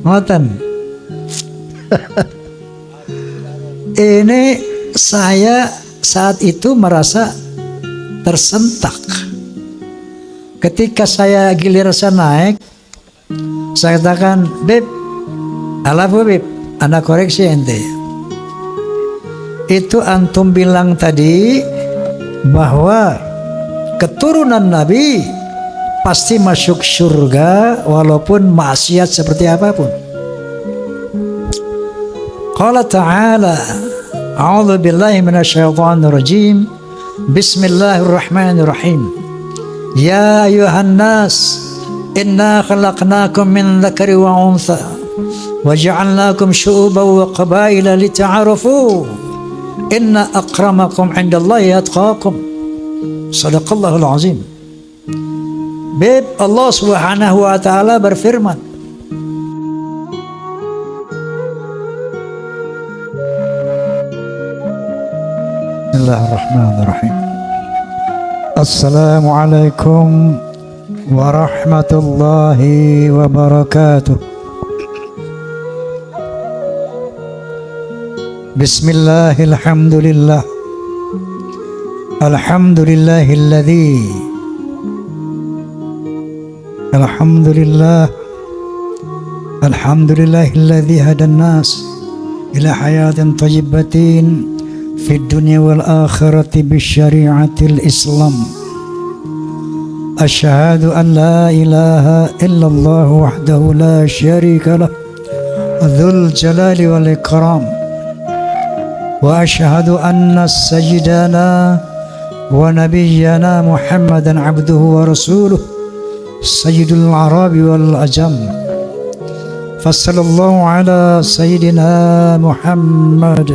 Ngoten. Ini saya saat itu merasa tersentak. Ketika saya giliran naik, saya katakan, Beb, alafu Beb, Anda koreksi ente. Itu antum bilang tadi bahwa keturunan Nabi pasti masuk surga walaupun maksiat seperti apapun. Qala ta'ala, a'udzu billahi minasyaitonir rajim. Bismillahirrahmanirrahim. Ya ayuhan nas, inna khalaqnakum min dzakari wa untha wa ja'alnakum syu'uban wa qabaila lita'arafu. Inna akramakum 'indallahi atqakum. Shadaqallahul azim. Beb, Allah Subhanahu wa taala berfirman, Bismillahirrahmanirrahim. Assalamualaikum warahmatullahi wabarakatuh. Bismillahirrahmanirrahim. Alhamdulillahilladzi Alhamdulillahilladzi hadan nas ila hayatin thayyibatin fid dunya wal akhirati bisyari'atil Islam. Asyhadu an la ilaha illallah wahdahu la syarika lah dzul jalali wal ikram. Wa asyhadu anna sayyidana wa nabiyyana Muhammadan abduhu wa rasuluh sayyidul arabi wal ajam. Fassallallahu ala sayyidina Muhammad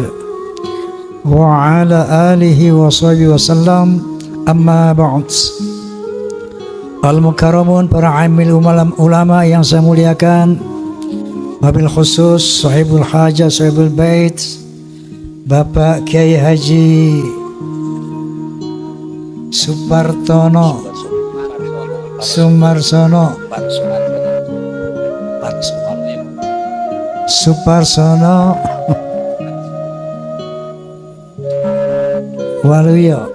wa ala alihi wa sahbihi wasallam. Amma ba'd. Al-mukarramun, para amil ulama yang saya muliakan, wabil khusus sahibul hajah, sahibul bait, Bapak Kiai Haji Sumarsono Waluyo.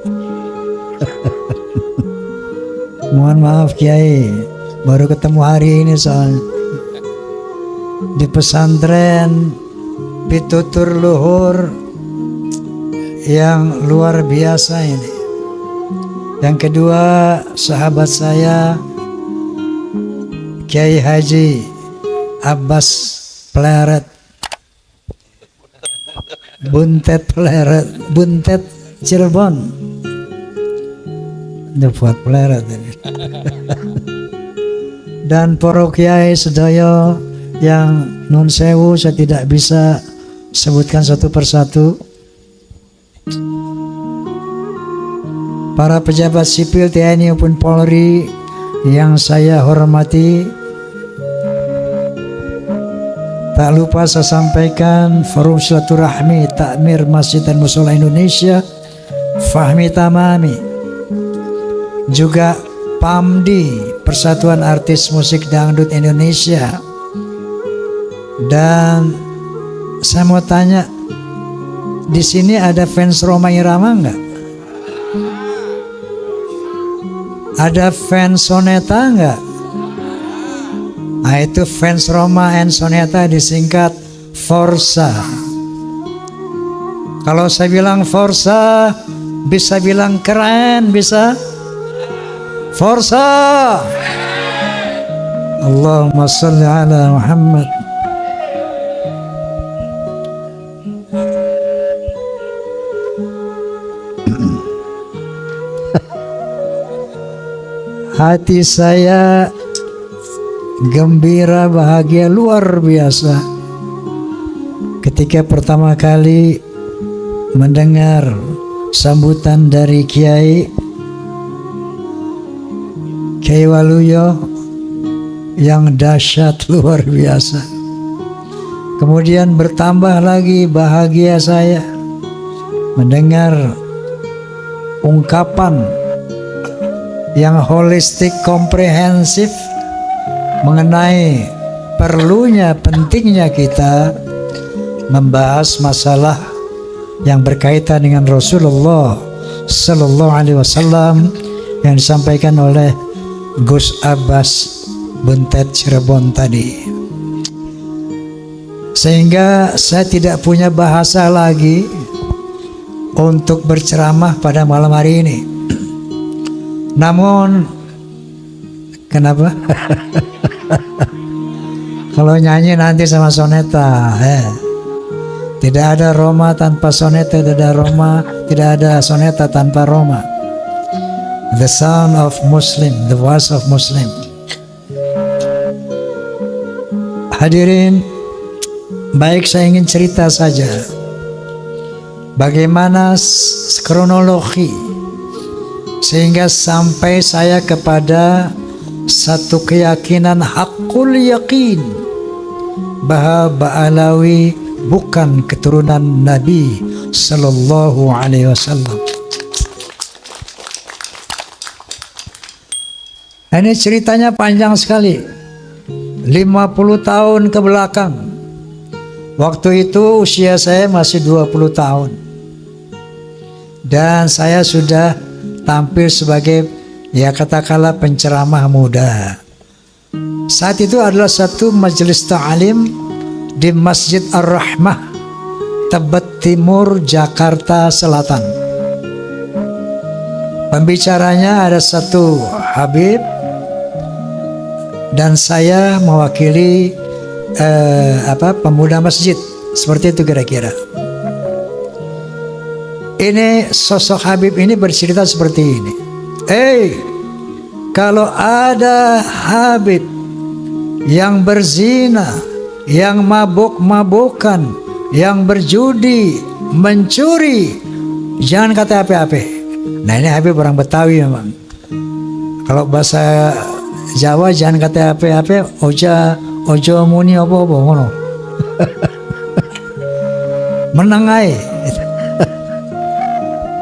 Mohon maaf Kiai, baru ketemu hari ini soalnya di pesantren pitutur luhur yang luar biasa ini. Yang kedua, sahabat saya Kiai Haji Abbas Pleret, Buntet Pleret, Buntet Cirebon. Udah buat Pleret ini. Dan para kiai sedaya yang nun sewu, saya tidak bisa sebutkan satu persatu. Para pejabat sipil TNI maupun Polri yang saya hormati, tak lupa saya sampaikan Forum Silaturahmi Takmir Masjid dan Mushola Indonesia, Fahmi Tamami, juga PAMDI, Persatuan Artis Musik Dangdut Indonesia. Dan saya mau tanya, di sini ada fans Rhoma Irama enggak? Ada fans Soneta enggak? Nah, itu fans Rhoma and Soneta disingkat Forza. Kalau saya bilang Forza, bisa bilang keren, bisa Forza. Allahumma salli ala Muhammad. Hati saya gembira, bahagia luar biasa ketika pertama kali mendengar sambutan dari Kiai Waluyo yang dahsyat luar biasa. Kemudian bertambah lagi bahagia saya mendengar ungkapan yang holistik, komprehensif mengenai perlunya, pentingnya kita membahas masalah yang berkaitan dengan Rasulullah Sallallahu Alaihi Wasallam yang disampaikan oleh Gus Abbas Buntet Cirebon tadi. Sehingga saya tidak punya bahasa lagi untuk berceramah pada malam hari ini. Namun kenapa? Kalau nyanyi nanti sama soneta, tidak ada Roma tanpa soneta, tidak ada Roma, tidak ada soneta tanpa Roma. The sound of Muslim, the voice of Muslim. Hadirin, baik, saya ingin cerita saja bagaimana kronologi sehingga sampai saya kepada satu keyakinan hakul yakin bahwa Ba'alawi bukan keturunan Nabi Sallallahu Alaihi Wasallam. Ini ceritanya panjang sekali, 50 tahun ke belakang. Waktu itu usia saya masih 20 tahun dan saya sudah tampil sebagai, ya katakanlah, penceramah muda. Saat itu adalah satu majelis ta'lim di Masjid Ar-Rahmah, Tebet Timur, Jakarta Selatan. Pembicaranya ada satu Habib dan saya mewakili pemuda masjid, seperti itu kira-kira. Ini sosok Habib ini bercerita seperti ini. Kalau ada Habib yang berzina, yang mabuk-mabukan, yang berjudi, mencuri, jangan kata apa-apa. Nah, ini Habib orang Betawi memang. Kalau bahasa Jawa jangan kata apa-apa, ojo muni apa-apa ngono. Menengai.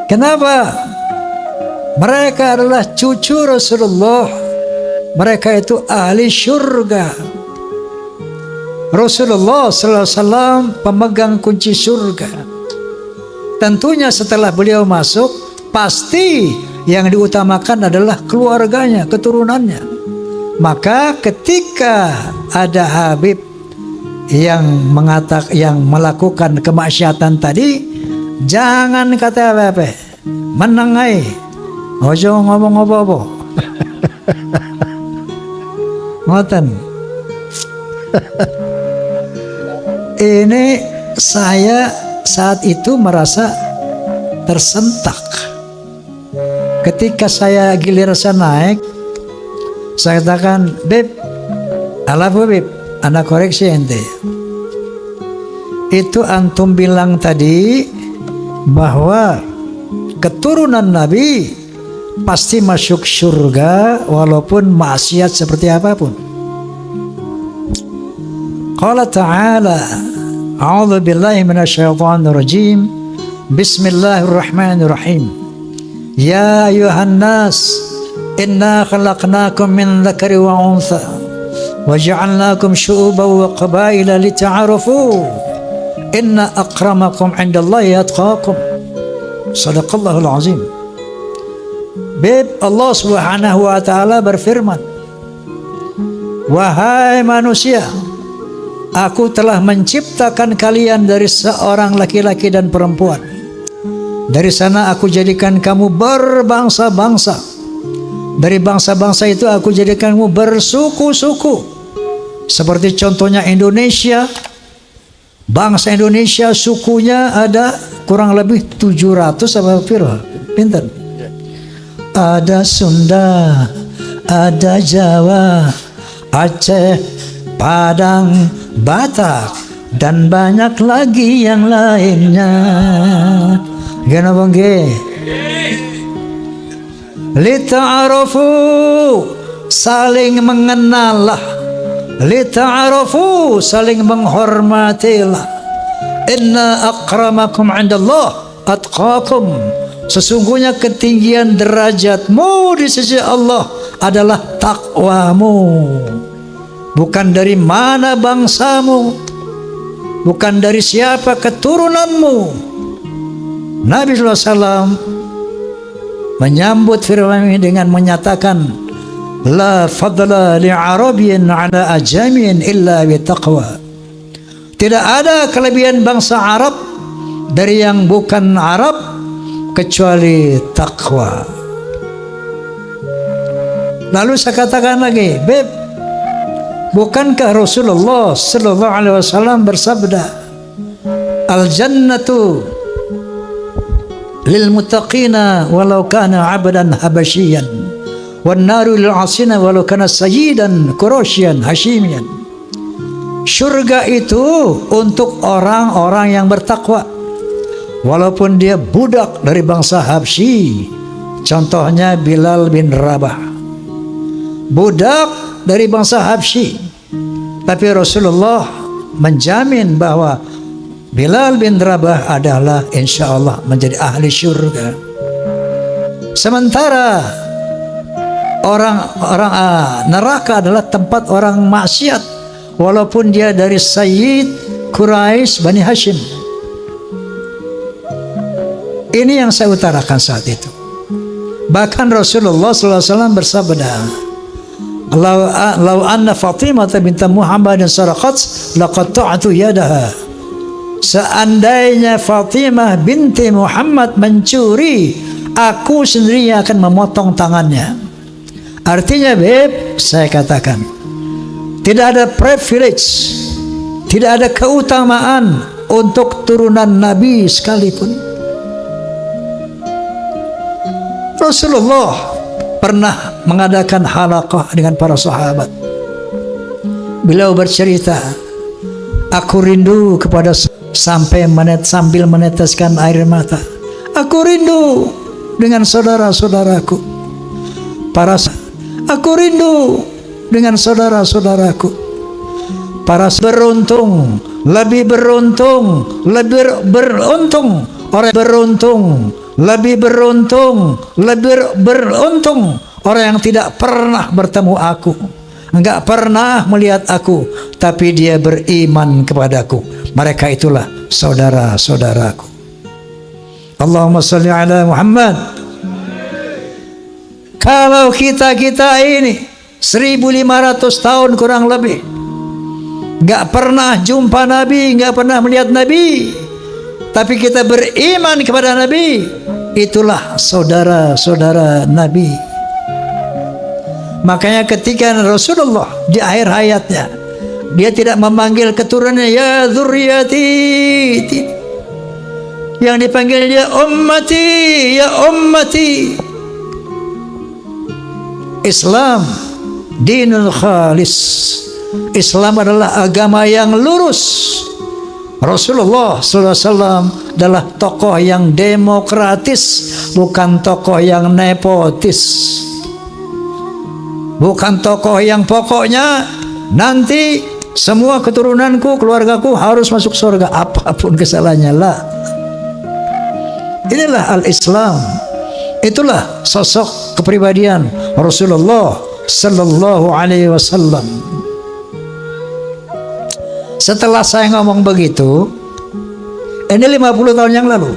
Kenapa? Mereka adalah cucu Rasulullah. Mereka itu ahli surga. Rasulullah sallallahu alaihi wasallam pemegang kunci surga. Tentunya setelah beliau masuk, pasti yang diutamakan adalah keluarganya, keturunannya. Maka ketika ada Habib yang melakukan kemaksiatan tadi, jangan kata apa-apa, menengai, ojo ngomong apa-apa. Ngoten. Ini saya saat itu merasa tersentak. Ketika saya giliran naik, saya katakan, Beb, Beb, Anda koreksi ente. Itu antum bilang tadi bahwa keturunan Nabi pasti masuk surga walaupun maksiat seperti apapun. Qala ta'ala, a'udzu billahi minasyaitonir rajim. Bismillahirrahmanirrahim. Ya ayuhan nas, inna khalaqnakum min dzakari wa untha wa ja'alnakum syu'uban wa qabaila lita'arafu. Inna akramakum 'indallahi atqakum. Shadaqallahul azim. Beb, Allah Subhanahu wa taala berfirman, wahai manusia, aku telah menciptakan kalian dari seorang laki-laki dan perempuan. Dari sana aku jadikan kamu berbangsa-bangsa. Dari bangsa-bangsa itu aku jadikan kamu bersuku-suku. Seperti contohnya Indonesia. Bangsa Indonesia sukunya ada kurang lebih 700 apa piro? Pinten? Ada Sunda, ada Jawa, Aceh, Padang, Batak, dan banyak lagi yang lainnya. Gana bangge? Lita'arafu, saling mengenallah. Lita'arafu, saling menghormatilah. Inna akramakum 'indallah atqakum. Sesungguhnya ketinggian derajatmu di sisi Allah adalah takwamu. bukan dari mana bangsamu, bukan dari siapa keturunanmu. Nabi SAW menyambut firman ini dengan menyatakan, la fadla li Arabiyyin ala ajamin illa bitaqwa. Tidak ada kelebihan bangsa Arab dari yang bukan Arab kecuali takwa. Lalu saya katakan lagi, Beb, bukankah Rasulullah sallallahu alaihi wasallam bersabda, al jannatu lil muttaqina walau kana 'abdan habasyian wan naru lil 'asina walau kana sayyidan quraisyan hasyimian. Surga itu untuk orang-orang yang bertakwa, walaupun dia budak dari bangsa Habsyi. Contohnya Bilal bin Rabah, budak dari bangsa Habsyi, tapi Rasulullah menjamin bahwa Bilal bin Rabah adalah insya Allah menjadi ahli surga. Sementara orang neraka adalah tempat orang maksiat, walaupun dia dari Sayyid Quraisy Bani Hashim. Ini yang saya utarakan saat itu. Bahkan Rasulullah SAW bersabda, "Lau anna Fatimah binti Muhammadin saraqat laqatta'tu yadaha." Seandainya Fatimah binti Muhammad mencuri, aku sendiri akan memotong tangannya. Artinya, Beb, saya katakan, tidak ada privilege, tidak ada keutamaan untuk turunan Nabi sekalipun. Rasulullah pernah mengadakan halaqah dengan para sahabat. Beliau bercerita, aku rindu kepada sambil meneteskan air mata. Aku rindu dengan saudara-saudaraku. Aku rindu dengan saudara-saudaraku. Para beruntung, lebih beruntung, lebih beruntung, orang beruntung, lebih beruntung, lebih beruntung orang yang tidak pernah bertemu aku, enggak pernah melihat aku, tapi dia beriman kepadaku. Mereka itulah saudara-saudaraku. Allahumma sholli ala Muhammad. Kalau kita ini 1500 tahun kurang lebih enggak pernah jumpa Nabi, enggak pernah melihat Nabi, tapi kita beriman kepada Nabi, itulah saudara-saudara Nabi. Makanya ketika Rasulullah di akhir hayatnya, dia tidak memanggil keturunannya ya dzurriyyati, yang dipanggil dia ummati, ya ummati. Islam dinul khalis. Islam adalah agama yang lurus. Rasulullah SAW adalah tokoh yang demokratis, bukan tokoh yang nepotis, bukan tokoh yang pokoknya nanti semua keturunanku, keluargaku harus masuk surga apapun kesalahannya. Lah, inilah al-Islam. Itulah sosok kepribadian Rasulullah Sallallahu Alaihi Wasallam. Setelah saya ngomong begitu, ini 50 tahun yang lalu,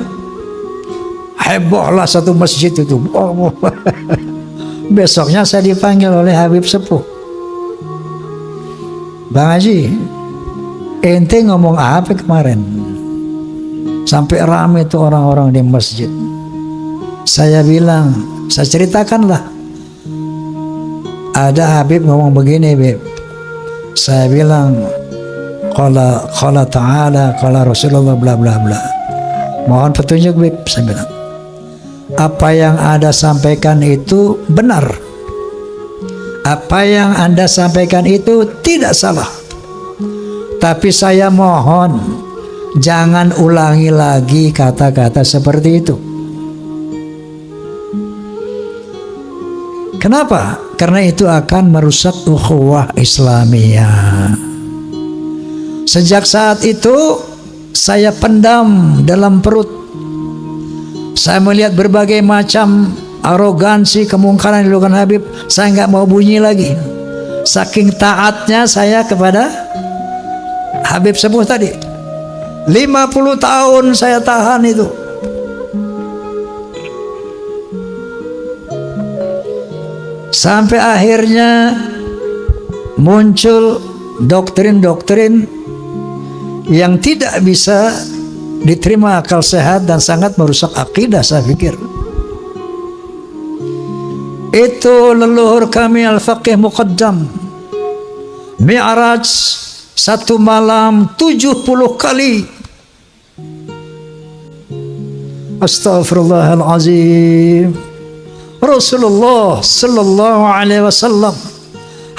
hebohlah satu masjid itu. Besoknya saya dipanggil oleh Habib Sepuh, Bang Haji, ente ngomong apa kemarin? Sampai ramai itu orang-orang di masjid. Saya bilang, saya ceritakanlah, ada Habib ngomong begini, Beb. Saya bilang, Qala ta'ala, qala Rasulullah, bla bla bla. Mohon petunjuk, Beb. Saya bilang, apa yang Anda sampaikan itu benar. Apa yang Anda sampaikan itu tidak salah. Tapi saya mohon, jangan ulangi lagi kata-kata seperti itu. Kenapa? Karena itu akan merusak ukhuwah Islamiyah. Sejak saat itu saya pendam dalam perut. Saya melihat berbagai macam arogansi, kemungkaran dilakukan Habib. Saya nggak mau bunyi lagi. Saking taatnya saya kepada Habib Sepuh tadi. 50 tahun saya tahan itu. Sampai akhirnya muncul doktrin-doktrin yang tidak bisa diterima akal sehat dan sangat merusak akidah, saya pikir. Itu leluhur kami Al-Faqih Muqaddam, Mi'raj satu malam 70 kali. Astaghfirullahalazim. Rasulullah sallallahu alaihi wasallam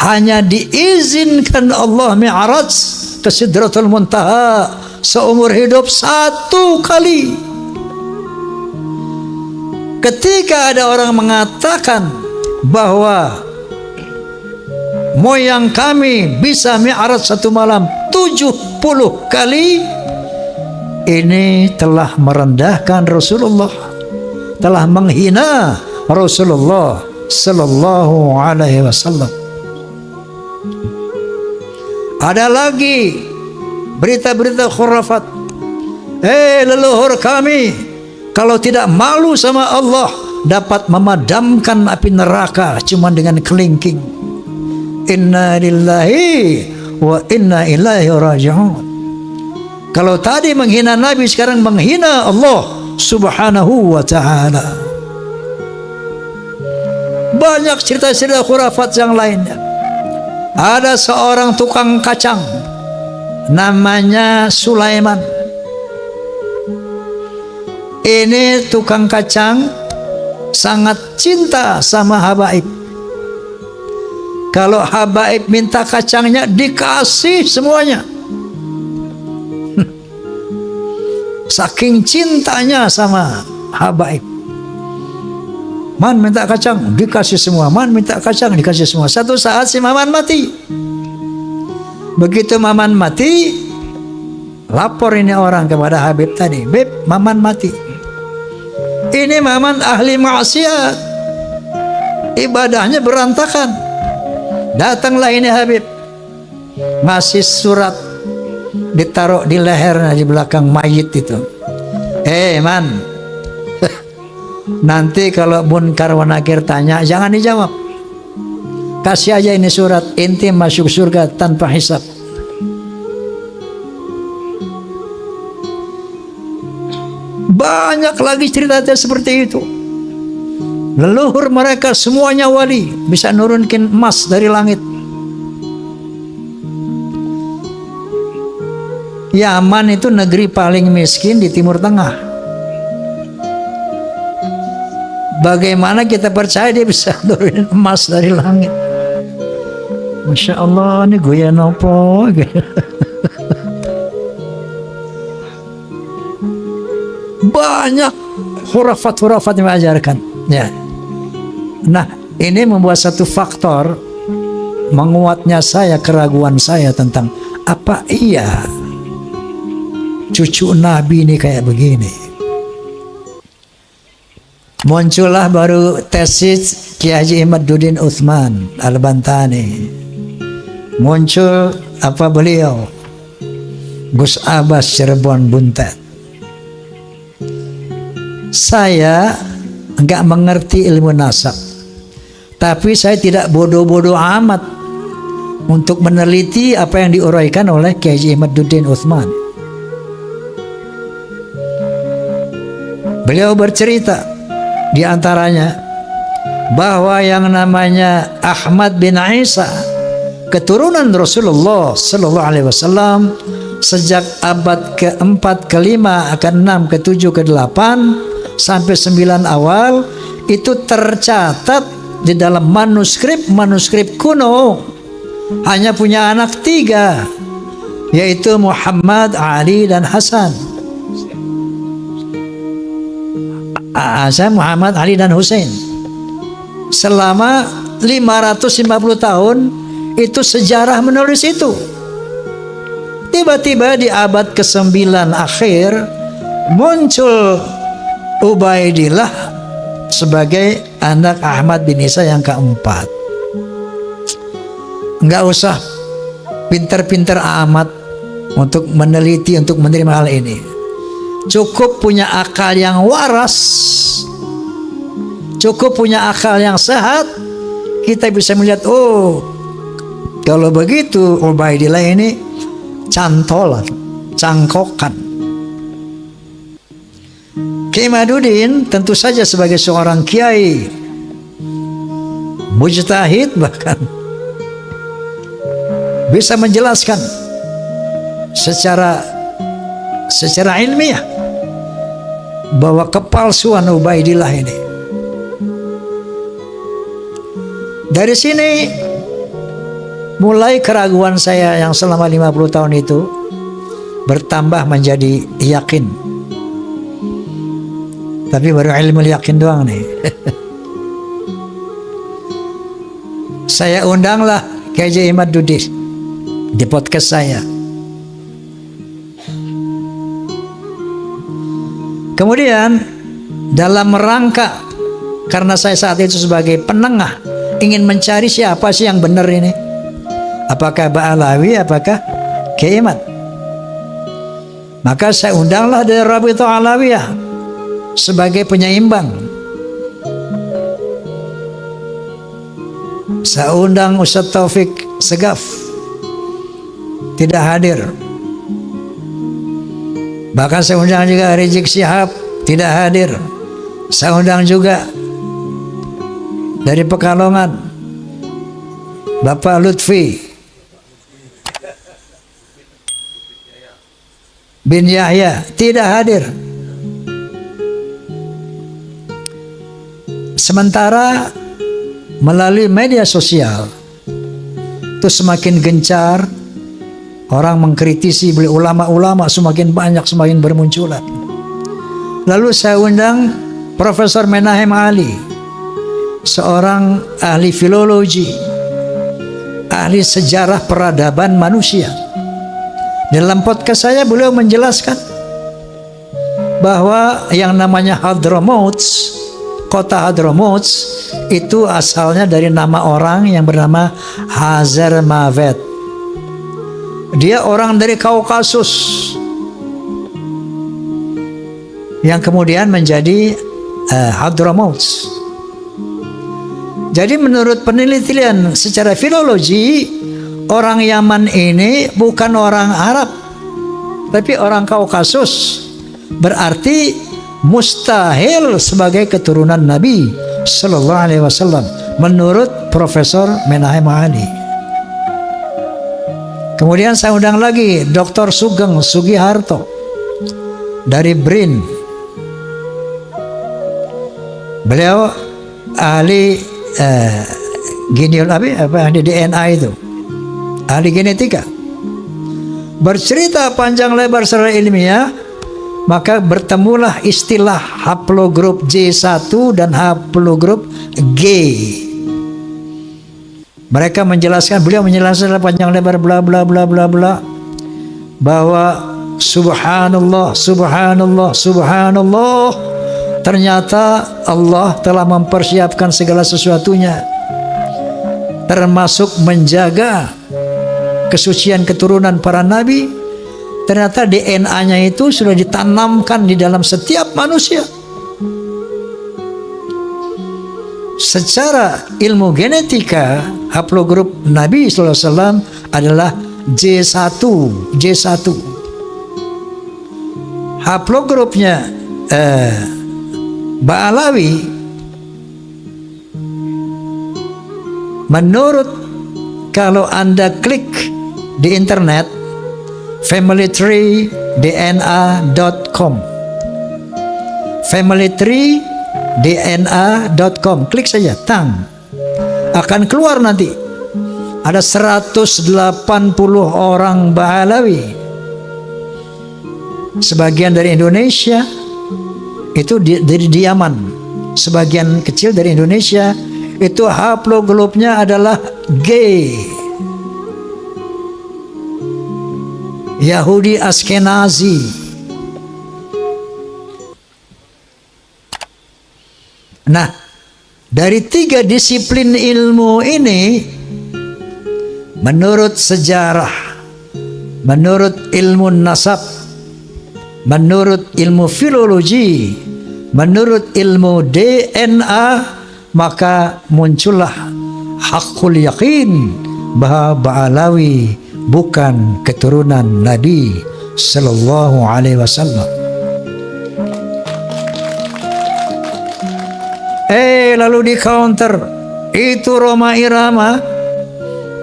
hanya diizinkan Allah Mi'raj ke Sidratul Muntaha seumur hidup 1 kali. Ketika ada orang mengatakan bahwa moyang kami bisa Mi'raj 1 malam 70 kali, ini telah merendahkan Rasulullah, telah menghina Rasulullah sallallahu alaihi wasallam. Ada lagi berita-berita khurafat. Leluhur kami kalau tidak malu sama Allah dapat memadamkan api neraka cuma dengan kelingking. Inna lillahi wa inna ilaihi raji'un. Kalau tadi menghina Nabi, sekarang menghina Allah subhanahu wa ta'ala. Banyak cerita-cerita khurafat yang lainnya. Ada seorang tukang kacang namanya Sulaiman. Ini tukang kacang sangat cinta sama habaib. Kalau habaib minta kacangnya dikasih semuanya. Saking cintanya sama habaib. Man minta kacang dikasih semua, man minta kacang dikasih semua. Satu saat si Maman mati. Begitu Maman mati, lapor ini orang kepada Habib tadi, Beb, Maman mati. Ini Maman ahli maksiat, ibadahnya berantakan. Datanglah ini Habib, ngasih surat, ditaruh di lehernya di belakang mayit itu. Man, nanti kalau Munkar wa Nakir tanya, jangan dijawab. Kasih aja ini surat, inti masuk surga tanpa hisab. Banyak lagi cerita seperti itu. Leluhur mereka semuanya wali, bisa nurunkin emas dari langit. Yaman itu negeri paling miskin di Timur Tengah. Bagaimana kita percaya dia bisa nurunin emas dari langit? Masya Allah, ini goyang apa? Banyak khurafat-khurafat yang mengajarkan. Ya. Nah, ini membuat satu faktor menguatnya saya, keraguan saya tentang apa iya cucu Nabi ini kayak begini. Muncullah baru tesis Kiai Haji Imaduddin Utsman Al-Bantani. Muncul apa beliau? Gus Abbas Cirebon Buntet. Saya enggak mengerti ilmu nasab, tapi saya tidak bodoh-bodoh amat untuk meneliti apa yang diuraikan oleh Kiai Haji Imaduddin Utsman. Beliau bercerita di antaranya bahwa yang namanya Ahmad bin Isa, keturunan Rasulullah sallallahu alaihi wasallam, sejak abad ke-4, ke-5, ke-6, ke-7, ke-8 sampai 9 awal itu tercatat di dalam manuskrip kuno. Hanya punya anak 3, yaitu Muhammad, Ali, dan Hasan. Muhammad, Ali, dan Hussein. Selama 550 tahun itu sejarah menulis itu. Tiba-tiba di abad ke-9 akhir muncul Ubaidillah sebagai anak Ahmad bin Isa yang keempat. nggak usah pinter-pinter amat untuk meneliti, untuk menerima hal ini. Cukup punya akal yang waras, cukup punya akal yang sehat, kita bisa melihat, oh kalau begitu Ubaidillah ini cantolan, cangkokan. Kiai Imaduddin tentu saja sebagai seorang kiai, mujtahid, bahkan bisa menjelaskan secara ilmiah bahwa kepalsuan Ubaidillah ini. Dari sini mulai keraguan saya yang selama 50 tahun itu bertambah menjadi yakin. Tapi baru ilmu yakin doang nih. Saya undanglah Kiai Imaduddin di podcast saya. Kemudian dalam rangka, karena saya saat itu sebagai penengah ingin mencari siapa sih yang benar ini, apakah Ba'alawi, apakah Kiai Imad. Maka saya undanglah dari Rabithah Alawiyah sebagai penyeimbang. Saya undang Ustaz Taufik Segaf, tidak hadir. Bahkan saya undang juga Rizik Syihab, tidak hadir. Saya undang juga dari Pekalongan Bapak Lutfi bin Yahya, tidak hadir. Sementara melalui media sosial itu semakin gencar, orang mengkritisi beliau, ulama-ulama semakin banyak, semakin bermunculan. Lalu saya undang Profesor Menahem Ali, seorang ahli filologi, ahli sejarah peradaban manusia. Dalam podcast saya beliau menjelaskan bahwa yang namanya Hadramaut, kota Hadramaut itu asalnya dari nama orang yang bernama Hazarmavet. Dia orang dari Kaukasus yang kemudian menjadi Hadramaut. Jadi menurut penelitian secara filologi, orang Yaman ini bukan orang Arab, tapi orang Kaukasus. Berarti mustahil sebagai keturunan Nabi Sallallahu Alaihi Wasallam menurut Profesor Menahem Ali. Kemudian saya undang lagi Dr. Sugeng Sugiharto dari BRIN. Beliau ahli ahli DNA itu, ahli genetika. Bercerita panjang lebar secara ilmiah, maka bertemulah istilah haplogrup J1 dan haplogrup G. Mereka menjelaskan, beliau menjelaskan panjang lebar bla bla bla bla bla, bahwa subhanallah, subhanallah, subhanallah, ternyata Allah telah mempersiapkan segala sesuatunya, termasuk menjaga kesucian keturunan para nabi. Ternyata DNA-nya itu sudah ditanamkan di dalam setiap manusia. Secara ilmu genetika, haplogrup Nabi SAW adalah J1. Haplogrupnya Ba'alawi, menurut kalau Anda klik di internet familytreedna.com, familytreedna.com, klik saja, tang, akan keluar nanti ada 180 orang Ba'alawi, sebagian dari Indonesia, itu dari Yaman, sebagian kecil dari Indonesia, itu haplogrupnya adalah G, Yahudi Askenazi. Nah, dari 3 disiplin ilmu ini menurut sejarah, menurut ilmu nasab, menurut ilmu filologi, menurut ilmu DNA, maka muncullah hakul yakin bahwa Ba'alawi bukan keturunan Nabi Sallallahu Alaihi Wasallam. Lalu di counter itu Roma Irama.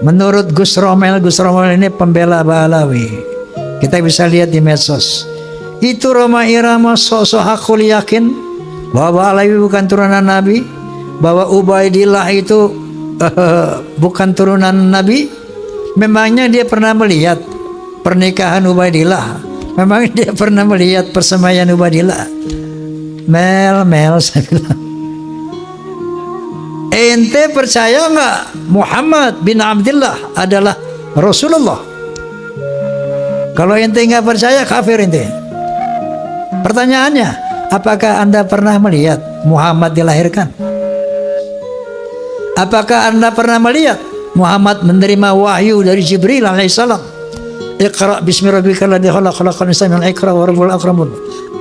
Menurut Gus Romel ini pembela Ba'alawi. Kita bisa lihat di medsos. Itu Roma Irama sok-sok hakul yakin bahwa Ba'alawi bukan turunan Nabi, bahwa Ubaidillah itu bukan turunan Nabi. Memangnya dia pernah melihat pernikahan Ubaidillah? Memangnya dia pernah melihat persemaian Ubaidillah? Mel, saya bilang, ente percaya nggak Muhammad bin Abdullah adalah Rasulullah? Kalau ente nggak percaya, kafir ente. Pertanyaannya, apakah anda pernah melihat Muhammad dilahirkan? Apakah anda pernah melihat Muhammad menerima wahyu dari Jibril alaihissalam? Iqra bismi rabbikal ladzi khalaq, khalaqal insana min 'alaq wa rabbul akramun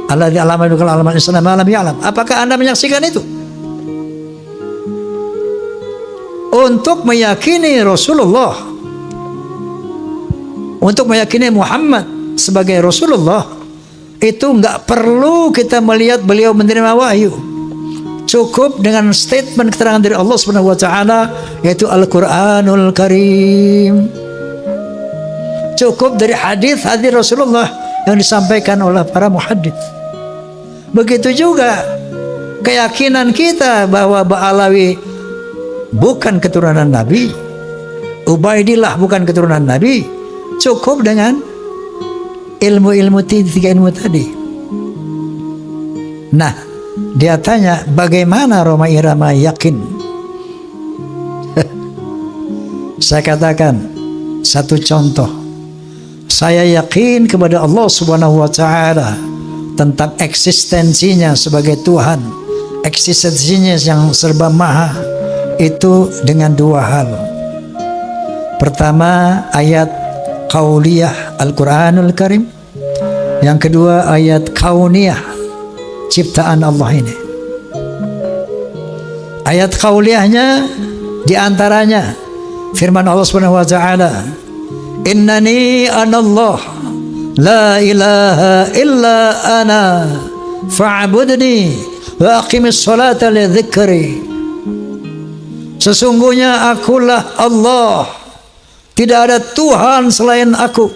alladzi 'allama bil qalam 'allama al-insana ma lam ya'lam. Apakah anda menyaksikan itu? Untuk meyakini Rasulullah, untuk meyakini Muhammad sebagai Rasulullah, itu nggak perlu kita melihat beliau menerima wahyu. Cukup dengan statement keterangan dari Allah Subhanahu wa taala, yaitu Al-Qur'anul Karim. Cukup dari hadis-hadis Rasulullah yang disampaikan oleh para muhaddits. Begitu juga keyakinan kita bahwa Ba'alawi bukan keturunan Nabi, Ubaidillah bukan keturunan Nabi, cukup dengan ilmu-ilmu tiga ilmu tadi. Nah, dia tanya, bagaimana Roma Irama yakin? Saya katakan satu contoh. Saya yakin kepada Allah Subhanahu wa taala tentang eksistensinya sebagai Tuhan, eksistensinya yang serba maha, itu dengan dua hal. Pertama, ayat qauliyah Al-Quranul Karim. Yang kedua, ayat kauniyah, ciptaan Allah ini. Ayat qauliyahnya diantaranya firman Allah Subhanahu wa taala, innani anallah la ilaha illa ana fa'budni wa aqimis salata li dzikri. Sesungguhnya akulah Allah, tidak ada Tuhan selain aku,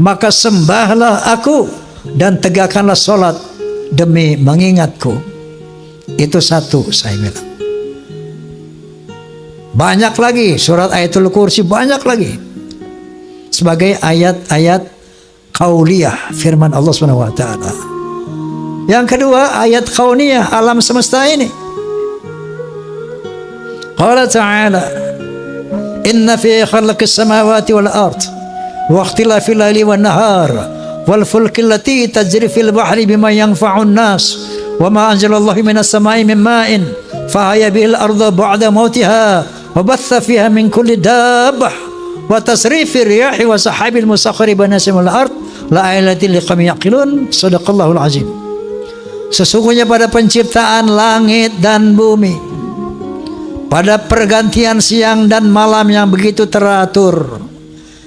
maka sembahlah aku dan tegakkanlah sholat demi mengingatku. Itu satu, saya bilang. Banyak lagi surat Ayatul Kursi, banyak lagi sebagai ayat-ayat qauliyah firman Allah Subhanahu wa taala. Yang kedua, ayat kauniyah alam semesta ini. Qala ta'ala, inna fi khalqis samawati wal ard wa ikhtilafil laili wan nahar wal fulki allati tajri fil bahri bima yanfa'un nas wa ma anzalallahu minas samai min ma'in fahaya bil arda ba'da mautiha wa batha fiha min kulli dabbah wa tasrifir riyahi wa sahabil musakhkhari baina samawati wal ard la ayatin liqaumin yaqilun. Shadaqallahul azim. Sesungguhnya pada penciptaan langit dan bumi, pada pergantian siang dan malam yang begitu teratur,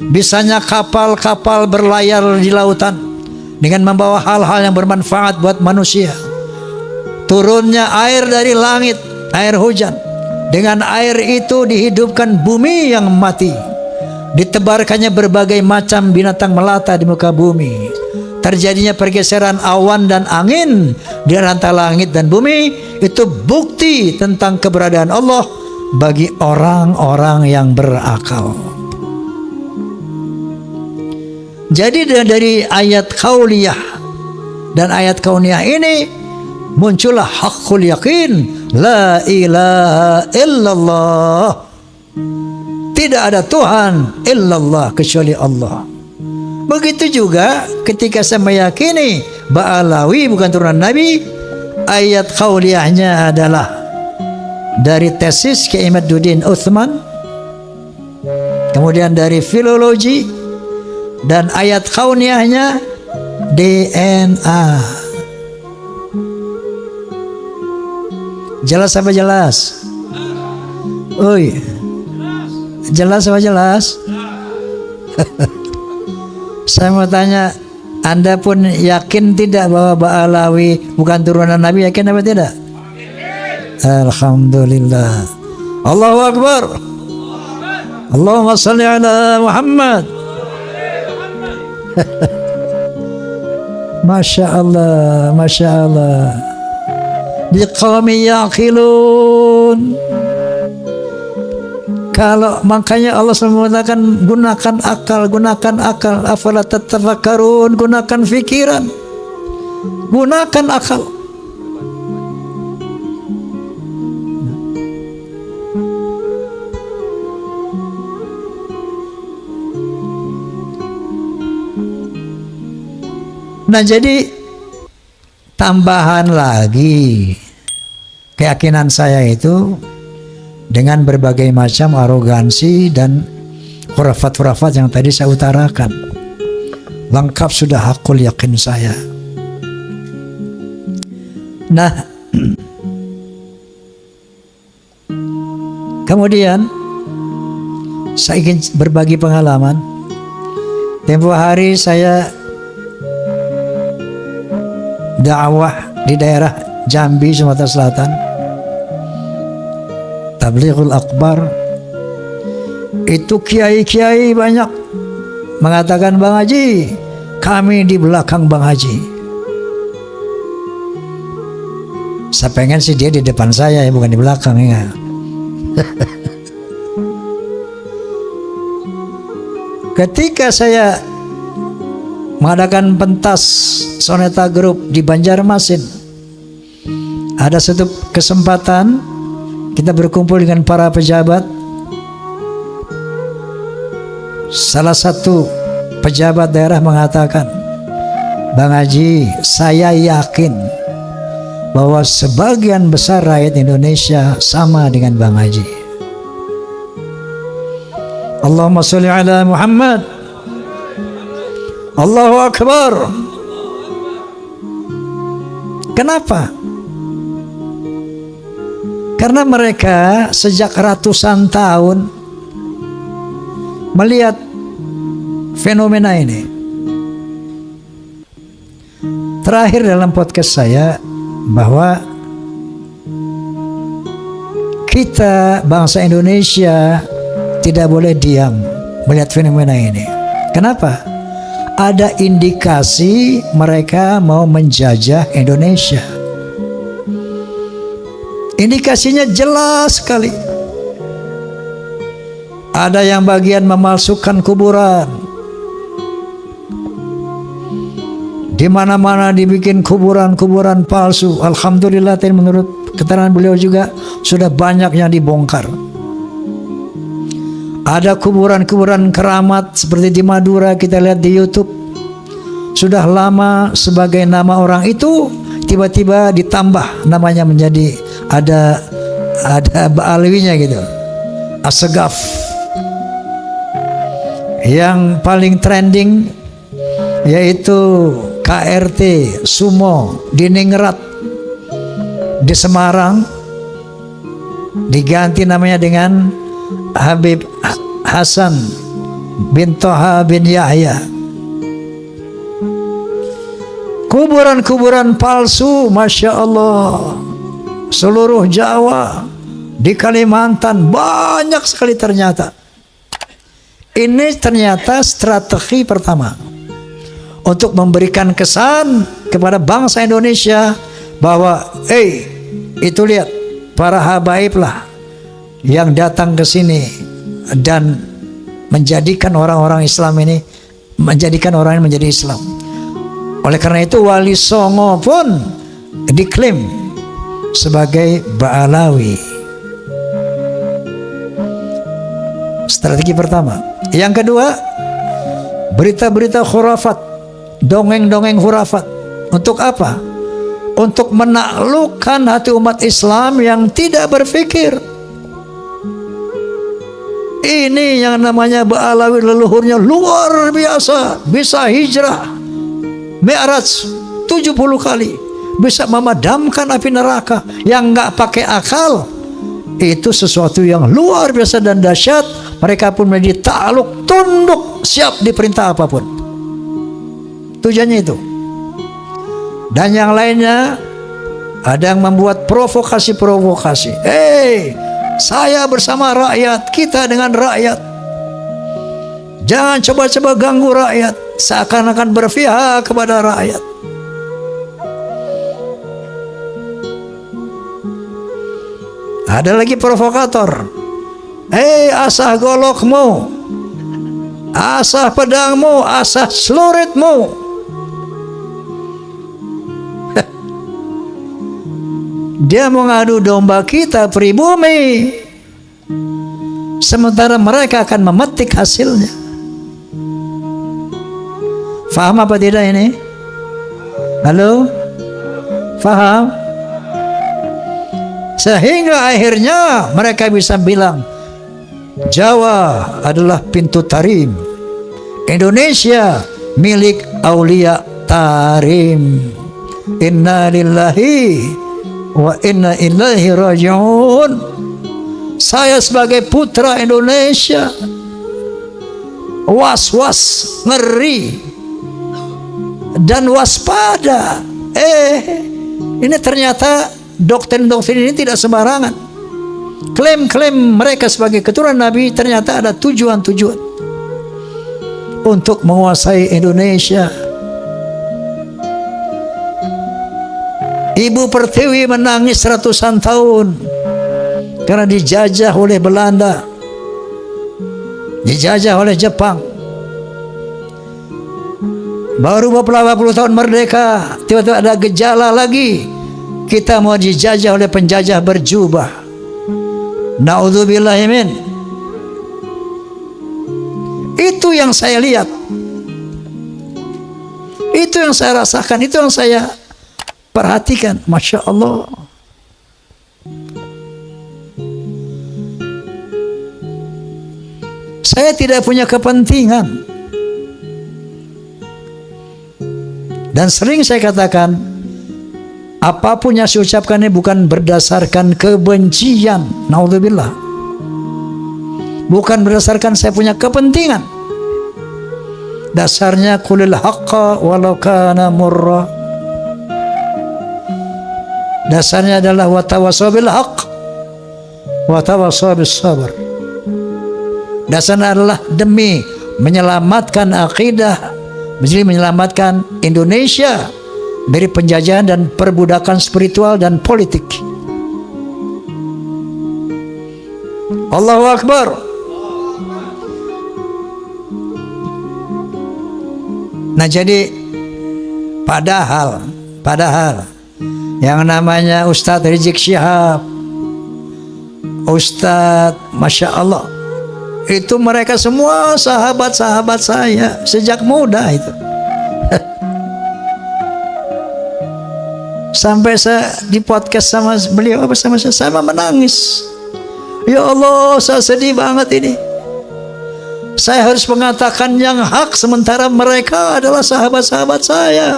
bisanya kapal-kapal berlayar di lautan dengan membawa hal-hal yang bermanfaat buat manusia, turunnya air dari langit, air hujan, dengan air itu dihidupkan bumi yang mati, ditebarkannya berbagai macam binatang melata di muka bumi, terjadinya pergeseran awan dan angin di antara langit dan bumi. Itu bukti tentang keberadaan Allah bagi orang-orang yang berakal. Jadi dari ayat qauliyah dan ayat kauniyah ini muncullah haqqul yakin, la ilaha illallah, tidak ada Tuhan illallah kecuali Allah. Begitu juga ketika saya meyakini Ba'alawi bukan turunan Nabi, ayat qauliyahnya adalah dari tesis Kiai Imaduddin Utsman kemudian dari filologi, dan ayat kauniyahnya DNA. Jelas apa jelas? Oi, jelas apa jelas? Saya mau tanya, Anda pun yakin tidak bahwa Ba'alawi bukan turunan Nabi? Yakin apa tidak? Alhamdulillah. Allahu Akbar. Allahumma salli ala Muhammad. Masya Allah, Masya Allah. Biqawmi yaqilun. Kalau makanya Allah SWT mengatakan gunakan akal, afala tatafakkarun, gunakan fikiran, gunakan akal. Nah, jadi tambahan lagi keyakinan saya itu dengan berbagai macam arogansi dan khurafat-khurafat yang tadi saya utarakan. Lengkap sudah hakul yakin saya. Nah, kemudian saya ingin berbagi pengalaman. Tempo hari saya dakwah di daerah Jambi, Sumatera Selatan, Tablighul Akbar. Itu kiai-kiai banyak mengatakan, Bang Haji, kami di belakang Bang Haji. Saya pengen sih dia di depan saya, ya, bukan di belakang ya. Ketika saya mengadakan pentas Soneta Group di Banjarmasin, ada satu kesempatan kita berkumpul dengan para pejabat. Salah satu pejabat daerah mengatakan, Bang Haji, saya yakin bahwa sebagian besar rakyat Indonesia sama dengan Bang Haji. Allahumma sholli ala Muhammad. Allahu Akbar. Kenapa? Karena mereka sejak ratusan tahun melihat fenomena ini. Terakhir dalam podcast saya bahwa kita bangsa Indonesia tidak boleh diam melihat fenomena ini. Kenapa? Ada indikasi mereka mau menjajah Indonesia. Indikasinya jelas sekali. Ada yang bagian memalsukan kuburan. Di mana-mana dibikin kuburan-kuburan palsu. Alhamdulillah, menurut keterangan beliau juga sudah banyak yang dibongkar. Ada kuburan-kuburan keramat seperti di Madura, kita lihat di YouTube. Sudah lama sebagai nama orang itu, tiba-tiba ditambah namanya menjadi ada Ba'alawinya gitu. Assegaf. Yang paling trending yaitu KRT Sumo di Ningrat di Semarang, diganti namanya dengan Habib Hasan bin Toha bin Yahya. Kuburan-kuburan palsu, Masya Allah, seluruh Jawa, di Kalimantan banyak sekali ternyata. Ini ternyata strategi pertama untuk memberikan kesan kepada bangsa Indonesia bahwa itu lihat para habaib lah yang datang ke sini dan menjadikan orang-orang Islam ini, menjadikan orang ini menjadi Islam. Oleh karena itu Wali Songo pun diklaim sebagai Ba'alawi. Strategi pertama. Yang kedua, berita-berita khurafat, dongeng-dongeng khurafat. Untuk apa? Untuk menaklukkan hati umat Islam yang tidak berpikir. Ini yang namanya Ba'alawi, leluhurnya luar biasa, bisa hijrah Mi'raj 70 kali, bisa memadamkan api neraka yang nggak pakai akal. Itu sesuatu yang luar biasa dan dahsyat. Mereka pun menjadi takluk, tunduk, siap diperintah apapun. Tujuannya itu. Dan yang lainnya, ada yang membuat provokasi-provokasi. Saya bersama rakyat, kita dengan rakyat. Jangan coba-coba ganggu rakyat, seakan-akan berpihak kepada rakyat. Ada lagi provokator. Asah golokmu, asah pedangmu, asah celuritmu. Dia mengadu domba kita pribumi, sementara mereka akan memetik hasilnya. Faham apa tidak ini? Halo? Faham? Sehingga akhirnya mereka bisa bilang, Jawa adalah pintu tarim, Indonesia milik Aulia Tarim. Inna lillahi wa inna ilaihi raji'un. Saya sebagai putra Indonesia was-was, ngeri dan waspada. Ini ternyata doktrin-doktrin ini tidak sembarangan. Klaim-klaim mereka sebagai keturunan Nabi ternyata ada tujuan-tujuan untuk menguasai Indonesia. Ibu Pertiwi menangis ratusan tahun karena dijajah oleh Belanda, dijajah oleh Jepang. Baru beberapa puluh tahun merdeka, tiba-tiba ada gejala lagi, kita mau dijajah oleh penjajah berjubah. Na'udzubillahi min. Itu yang saya lihat, itu yang saya rasakan, itu yang saya perhatikan. Masya Allah. Saya tidak punya kepentingan. Dan sering saya katakan, apapun yang saya ucapkan ini bukan berdasarkan kebencian. Naudzubillah. Bukan berdasarkan saya punya kepentingan. Dasarnya qulil haqqa walau kana murra. Dasarnya adalah watawassaw bil haqq watawassaw bis sabr. Dasarnya adalah demi menyelamatkan akidah, demi menyelamatkan Indonesia dari penjajahan dan perbudakan spiritual dan politik. Allahu Akbar. Nah, jadi padahal yang namanya Ustadz Rizik Syihab, Ustadz Masya Allah, itu mereka semua sahabat-sahabat saya sejak muda itu. Sampai saya di podcast sama beliau bersama saya menangis. Ya Allah, saya sedih banget ini. Saya harus mengatakan yang hak sementara mereka adalah sahabat-sahabat saya.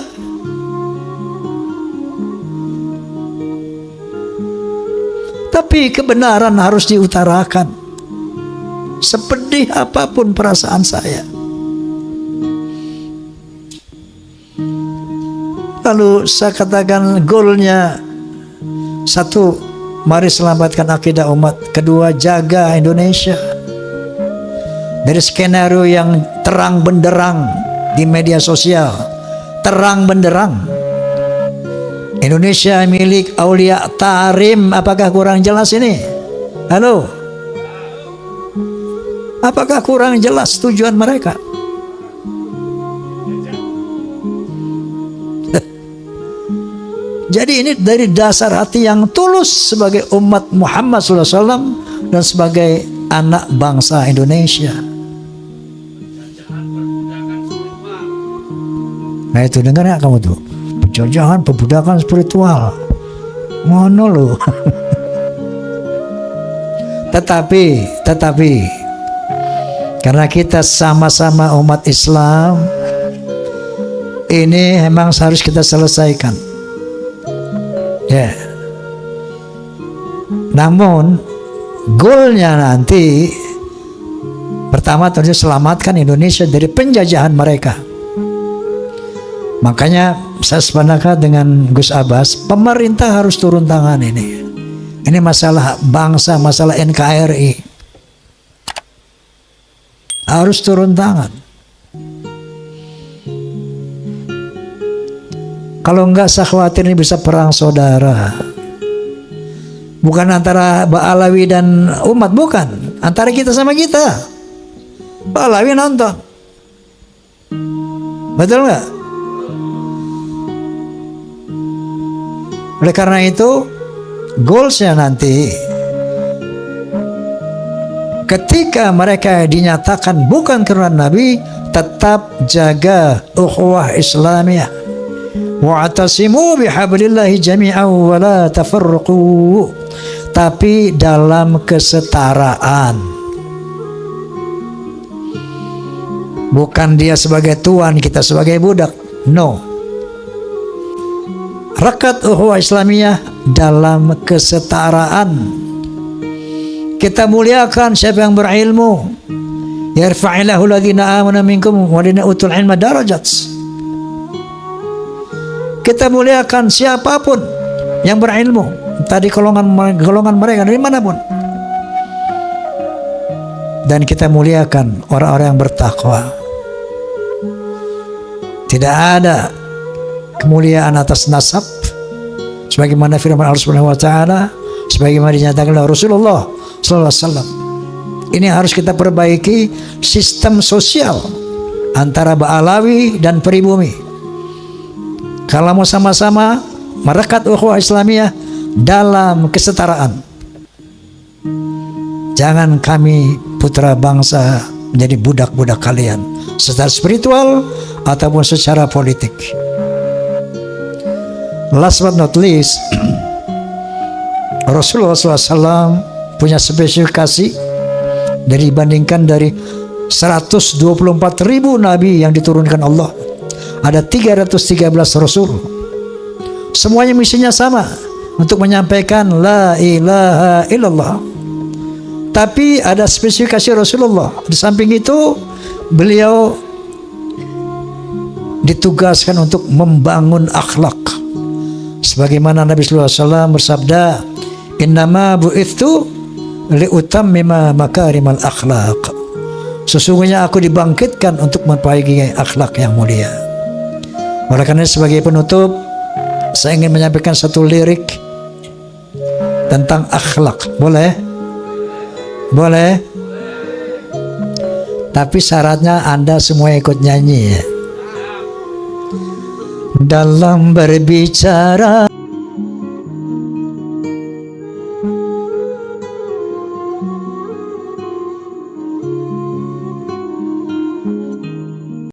Tapi kebenaran harus diutarakan, sepedih apapun perasaan saya. Lalu saya katakan goalnya, satu, mari selamatkan akidah umat. Kedua, jaga Indonesia dari skenario yang terang benderang di media sosial. Terang benderang, Indonesia milik Aulia Tarim. Apakah kurang jelas ini? Halo? Apakah kurang jelas tujuan mereka? Jadi ini dari dasar hati yang tulus sebagai umat Muhammad SAW dan sebagai anak bangsa Indonesia. Nah itu, dengar ya kamu tuh, penjajahan, perbudakan spiritual, mono loh. Tetapi Karena kita sama-sama umat Islam, ini memang harus kita selesaikan. Ya. Namun goalnya nanti pertama tentu selamatkan Indonesia dari penjajahan mereka. Makanya saya sepakat dengan Gus Abbas, pemerintah harus turun tangan ini. Ini masalah bangsa, masalah NKRI. Harus turun tangan. Kalau enggak, saya khawatir ini bisa perang saudara. Bukan antara Ba'alawi dan umat, bukan. Antara kita sama kita. Ba'alawi nonton. Betul enggak? Oleh karena itu, goalsnya nanti, ketika mereka dinyatakan bukan keturunan Nabi, tetap jaga ukhuwah Islamiyah. Wa'tasimu bihablillahi jami'an wa la tafarraqu. Tapi dalam kesetaraan. Bukan dia sebagai tuan, kita sebagai budak. No. Rakat ukhuwah Islamiyah dalam kesetaraan. Kita muliakan siapa yang berilmu. Yarfa'illahu alladhina amanu minkum walladhina utul ilma darajat. Kita muliakan siapapun yang berilmu, tadi golongan mereka dari manapun. Dan kita muliakan orang-orang yang bertakwa. Tidak ada kemuliaan atas nasab, sebagaimana firman Allah Subhanahu wa taala, sebagaimana dinyatakan oleh Rasulullah sallallahu alaihi wasallam. Ini harus kita perbaiki sistem sosial antara Ba'alawi dan pribumi. Kalau mau sama-sama merekat ukhuwah Islamiyah dalam kesetaraan. Jangan kami putra bangsa menjadi budak-budak kalian secara spiritual ataupun secara politik. Last but not least, Rasulullah SAW punya spesifikasi dibandingkan dari 124.000 nabi yang diturunkan Allah. Ada 313 Rasul. Semuanya misinya sama, untuk menyampaikan la ilaha illallah. Tapi ada spesifikasi Rasulullah. Di samping itu, beliau ditugaskan untuk membangun akhlak. Sebagaimana Nabi sallallahu alaihi wasallam bersabda, "Innama bu'itsu liutammima makarimal akhlaq." Sesungguhnya aku dibangkitkan untuk memperbaiki akhlak yang mulia. Oleh karena sebagai penutup, saya ingin menyampaikan satu lirik tentang akhlak. Boleh? Boleh? Tapi syaratnya Anda semua ikut nyanyi ya. Dalam berbicara